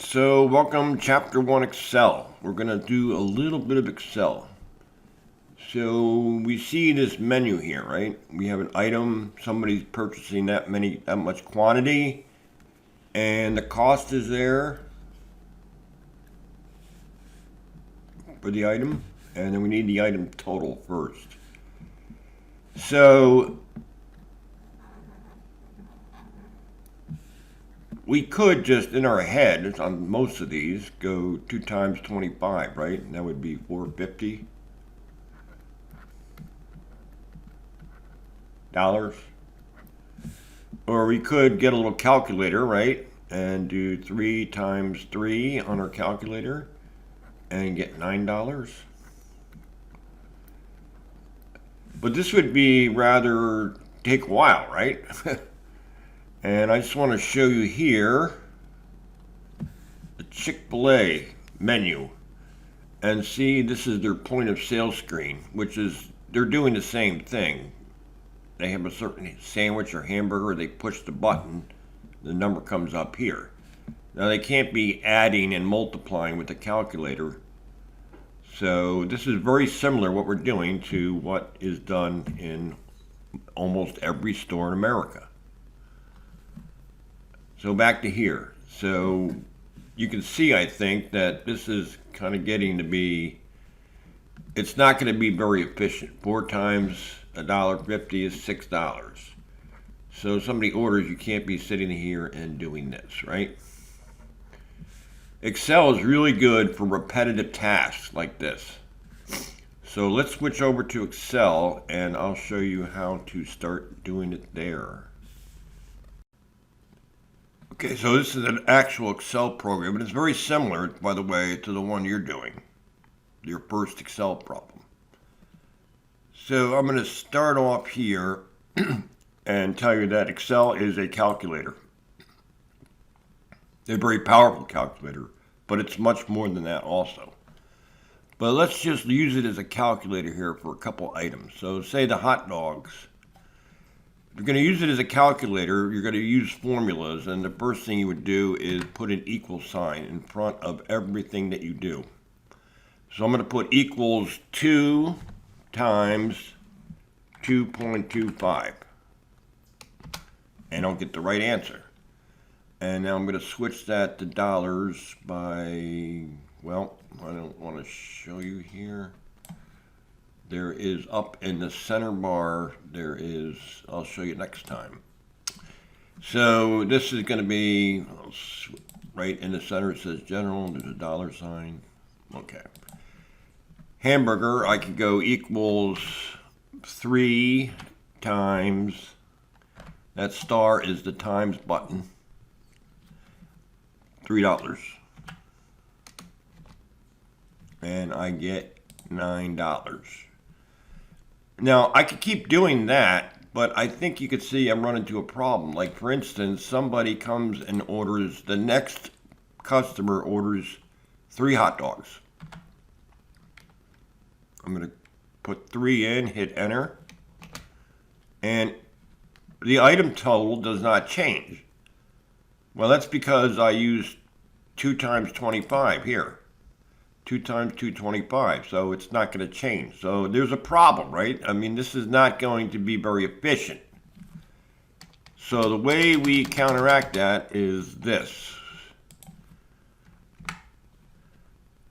So, welcome, Chapter 1 Excel. We're going to do a little bit of Excel. So, we see this menu here, right? We have an item, somebody's purchasing that much quantity, and the cost is there for the item, and then we need the item total first. So, we could just, in our head, on most of these, go 2 times 25, right? And that would be 450 dollars. Or we could get a little calculator, right? And do 3 times 3 on our calculator and get $9. But this would be rather take a while, right? And I just want to show you here the Chick-fil-A menu. And see, this is their point of sale screen, which is, they're doing the same thing. They have a certain sandwich or hamburger, they push the button, the number comes up here. Now they can't be adding and multiplying with the calculator. So this is very similar what we're doing to what is done in almost every store in America. So back to here. So you can see, I think, that this is kind of getting to be, it's not going to be very efficient. 4 times $1.50 is $6. So somebody orders, you can't be sitting here and doing this, right? Excel is really good for repetitive tasks like this. So let's switch over to Excel and I'll show you how to start doing it there. Okay, so this is an actual Excel program, and it's very similar, by the way, to the one you're doing, your first Excel problem. So I'm going to start off here and tell you that Excel is a calculator. A very powerful calculator, but it's much more than that also. But let's just use it as a calculator here for a couple items. So say the hot dogs. If you're going to use it as a calculator, you're going to use formulas, and the first thing you would do is put an equal sign in front of everything that you do. So I'm going to put equals 2 times 2.25, and I'll get the right answer. And now I'm going to switch that to dollars by, well, I don't want to show you here. There is up in the center bar, there is, I'll show you next time. So this is going to be, right in the center it says general, there's a dollar sign. Okay. Hamburger, I could go equals 3 times, that star is the times button, $3. And I get $9. Now, I could keep doing that, but I think you could see I'm running into a problem. Like, for instance, somebody comes and orders, the next customer orders 3 hot dogs. I'm going to put 3 in, hit enter, and the item total does not change. Well, that's because I used 2 times 25 here. 2 times 225, so it's not going to change. So there's a problem, right? I mean, this is not going to be very efficient. So the way we counteract that is this.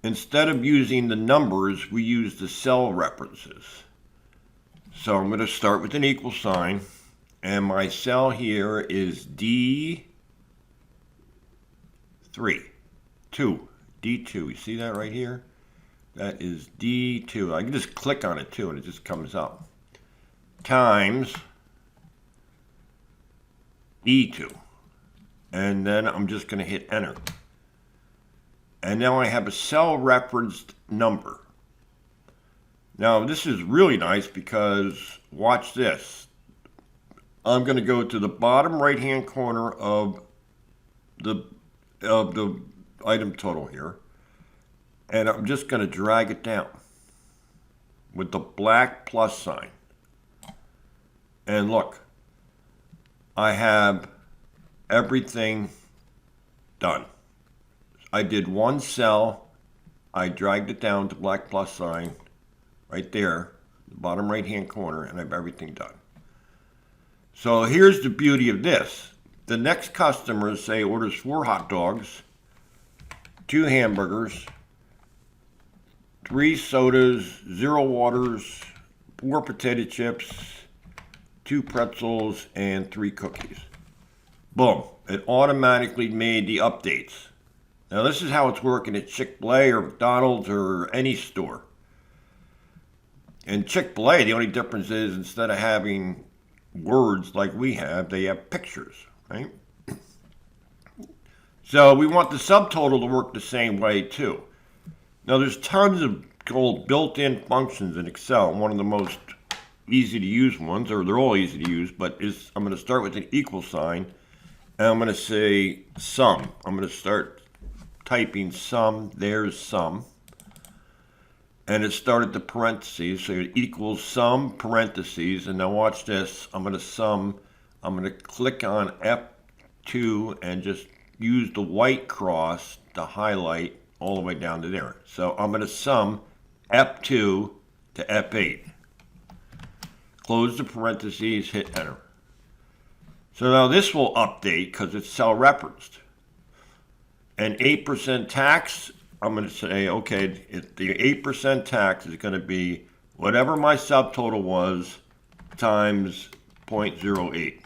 Instead of using the numbers, we use the cell references. So I'm going to start with an equal sign, and my cell here is D3, 2. D2, you see that right here? That is D2. I can just click on it too and it just comes up. Times E2. And then I'm just going to hit enter. And now I have a cell referenced number. Now this is really nice because, watch this. I'm going to go to the bottom right hand corner of the item total here, and I'm just going to drag it down with the black plus sign. And look, I have everything done. I did one cell. I dragged it down to black plus sign right there, the bottom right hand corner, and I have everything done. So here's the beauty of this. The next customer, say, orders 4 hot dogs, 2 hamburgers, 3 sodas, 0 waters, 4 potato chips, 2 pretzels, and 3 cookies. Boom. It automatically made the updates. Now this is how it's working at Chick-fil-A or McDonald's or any store. And Chick-fil-A, the only difference is instead of having words like we have, they have pictures, right? So we want the subtotal to work the same way too. Now there's tons of called built-in functions in Excel. One of the most easy to use ones, or they're all easy to use, but I'm going to start with an equal sign, and I'm going to say sum. I'm going to start typing sum, there's sum. And it started the parentheses, so it equals sum, parentheses, and now watch this. I'm going to click on F2 and just use the white cross to highlight all the way down to there. So I'm going to sum F2 to F8. Close the parentheses, hit enter. So now this will update because it's cell referenced. And 8% tax, I'm going to say, okay, the 8% tax is going to be whatever my subtotal was times 0.08.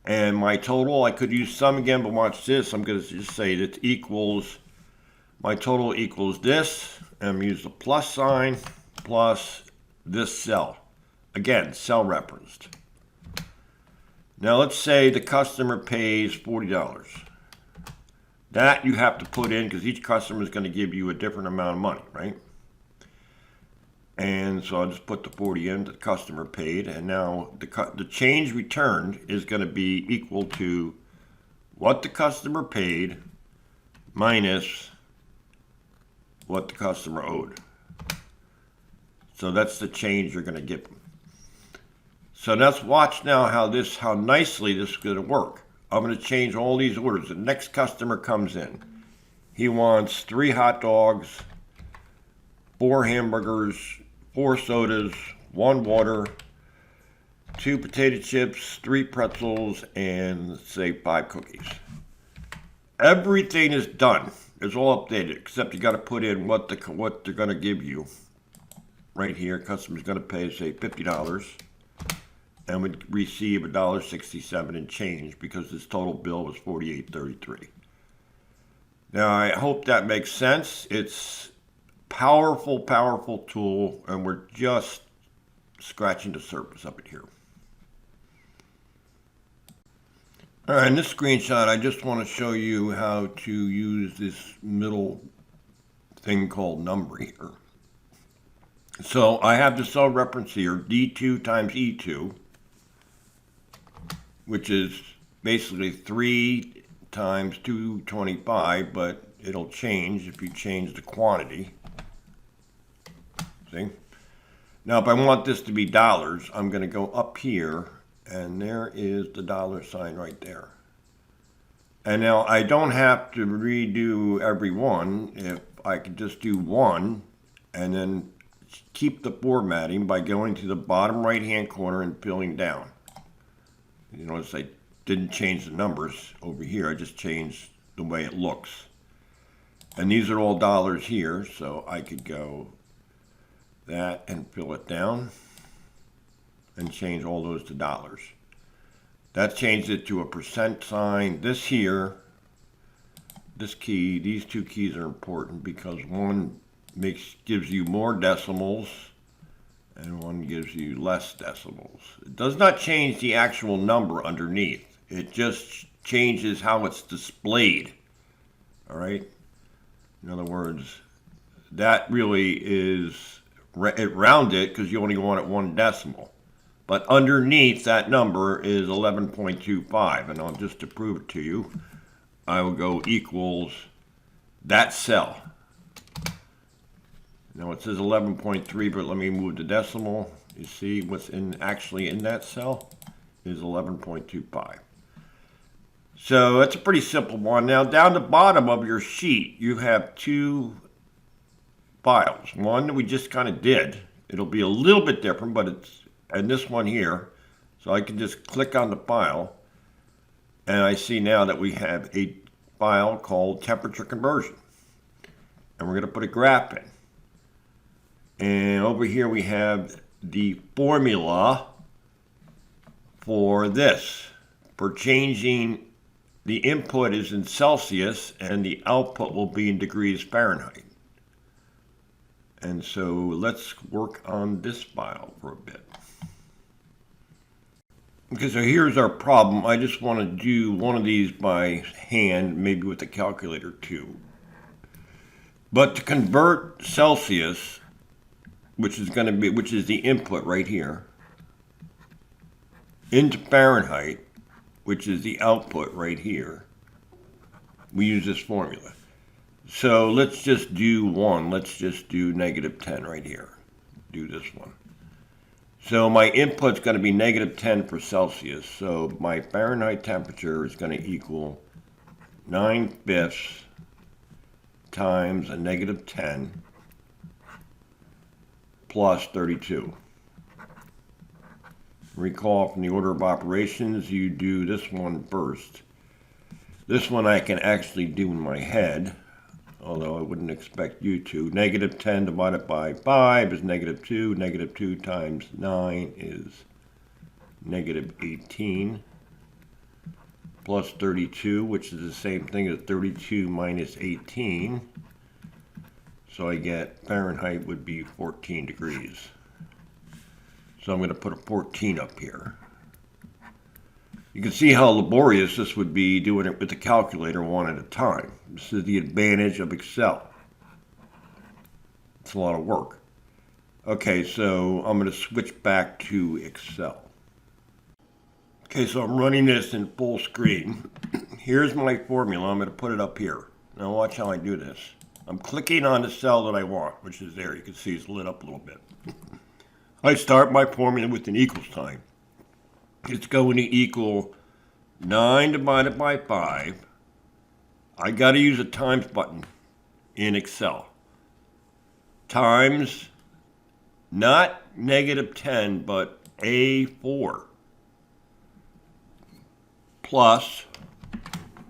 And my total, I could use sum again, but watch this. I'm going to just say that equals, my total equals this, and I'm going to use the plus sign plus this cell. Again, cell referenced. Now let's say the customer pays $40. That you have to put in because each customer is going to give you a different amount of money, right? And so I'll just put the 40 in that the customer paid, and now the change returned is going to be equal to what the customer paid minus what the customer owed. So that's the change you're going to give them. So let's watch now how nicely this is going to work. I'm going to change all these orders. The next customer comes in. He wants 3 hot dogs, 4 hamburgers, 4 sodas, 1 water, 2 potato chips, 3 pretzels, and say 5 cookies. Everything is done. It's all updated, except you got to put in what they're going to give you. Right here, customer's going to pay, say, $50. And would receive $1.67 in change because his total bill was $48.33. Now, I hope that makes sense. It's powerful, powerful tool, and we're just scratching the surface of it here. All right, in this screenshot, I just want to show you how to use this middle thing called number here. So I have the cell reference here, D2 times E2, which is basically 3 times 225, but it'll change if you change the quantity. See? Now, if I want this to be dollars, I'm going to go up here, and there is the dollar sign right there. And now I don't have to redo every one. If I could just do one, and then keep the formatting by going to the bottom right-hand corner and filling down. You notice I didn't change the numbers over here. I just changed the way it looks. And these are all dollars here, so I could go that and fill it down and change all those to dollars. That changed it to a percent sign. This here, this key, these 2 keys are important because one gives you more decimals and one gives you less decimals. It does not change the actual number underneath. It just changes how it's displayed. All right? In other words, that really is, it rounded because you only want it 1 decimal. But underneath that number is 11.25. And I'll just to prove it to you, I will go equals that cell. Now it says 11.3, but let me move the decimal. You see what's actually in that cell is 11.25. So that's a pretty simple one. Now down the bottom of your sheet, you have two files. One we just kind of did. It'll be a little bit different, but it's, and this one here. So I can just click on the file, and I see now that we have a file called temperature conversion. And we're going to put a graph in. And over here we have the formula for this. For changing, the input is in Celsius and the output will be in degrees Fahrenheit. And so let's work on this file for a bit. Okay, so here's our problem. I just want to do one of these by hand, maybe with a calculator too. But to convert Celsius, which is the input right here, into Fahrenheit, which is the output right here, we use this formula. So let's just do one. Let's just do -10 right here. Do this one. So my input's going to be -10 for Celsius. So my Fahrenheit temperature is going to equal 9/5 times a -10 plus 32. Recall from the order of operations, you do this one first. This one I can actually do in my head, although I wouldn't expect you to. -10 divided by 5 is -2. -2 times 9 is -18. Plus 32, which is the same thing as 32 minus 18. So I get Fahrenheit would be 14 degrees. So I'm going to put a 14 up here. You can see how laborious this would be doing it with the calculator one at a time. This is the advantage of Excel. It's a lot of work. Okay, so I'm going to switch back to Excel. Okay, so I'm running this in full screen. Here's my formula. I'm going to put it up here. Now watch how I do this. I'm clicking on the cell that I want, which is there. You can see it's lit up a little bit. I start my formula with an equals sign. It's going to equal 9 divided by 5. I got to use a times button in Excel. Times, not -10, but A4 plus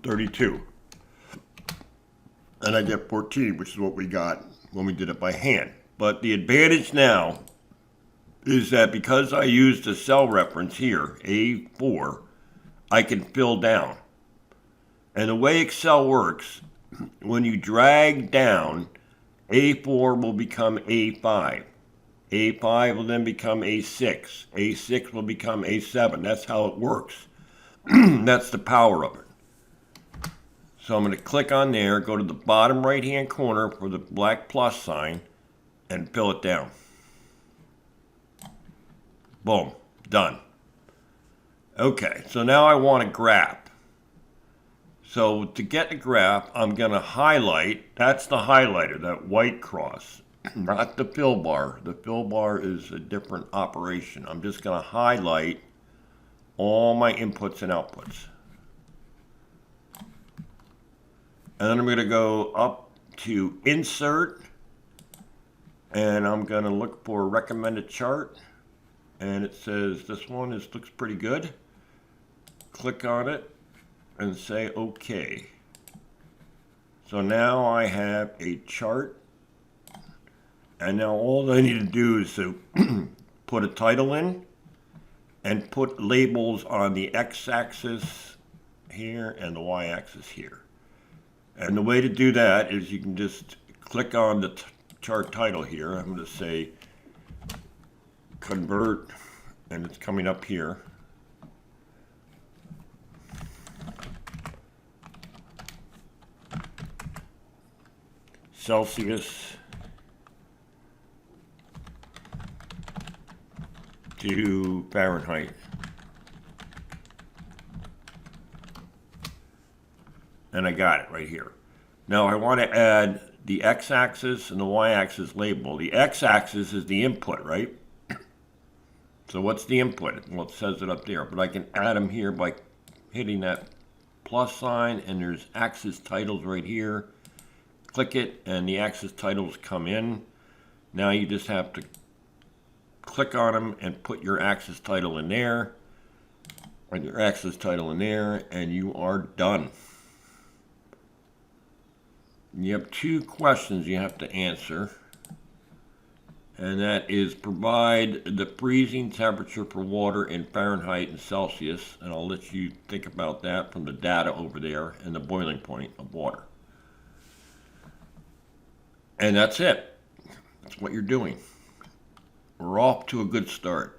32. And I get 14, which is what we got when we did it by hand. But the advantage now is that because I used a cell reference here, A4, I can fill down. And the way Excel works, when you drag down, A4 will become A5. A5 will then become A6. A6 will become A7. That's how it works. That's the power of it. So I'm going to click on there, go to the bottom right-hand corner for the black plus sign, and fill it down. Boom, done. Okay, so now I want a graph. So to get a graph, I'm going to highlight. That's the highlighter, that white cross, not the fill bar. The fill bar is a different operation. I'm just going to highlight all my inputs and outputs. And then I'm going to go up to Insert, and I'm going to look for a recommended chart. And it says this one looks pretty good. Click on it and say OK. So now I have a chart. And now all I need to do is to put a title in and put labels on the x-axis here and the y-axis here. And the way to do that is you can just click on the chart title here. I'm going to say convert, and it's coming up here. Celsius to Fahrenheit. And I got it right here. Now I want to add the x-axis and the y-axis label. The x-axis is the input, right? So what's the input? Well, it says it up there, but I can add them here by hitting that plus sign, and there's access titles right here. Click it, and the access titles come in. Now you just have to click on them and put your access title in there, and your access title in there, and you are done. You have two questions you have to answer, and that is provide the freezing temperature for water in Fahrenheit and Celsius, and I'll let you think about that from the data over there and the boiling point of water. And that's it. That's what you're doing. We're off to a good start.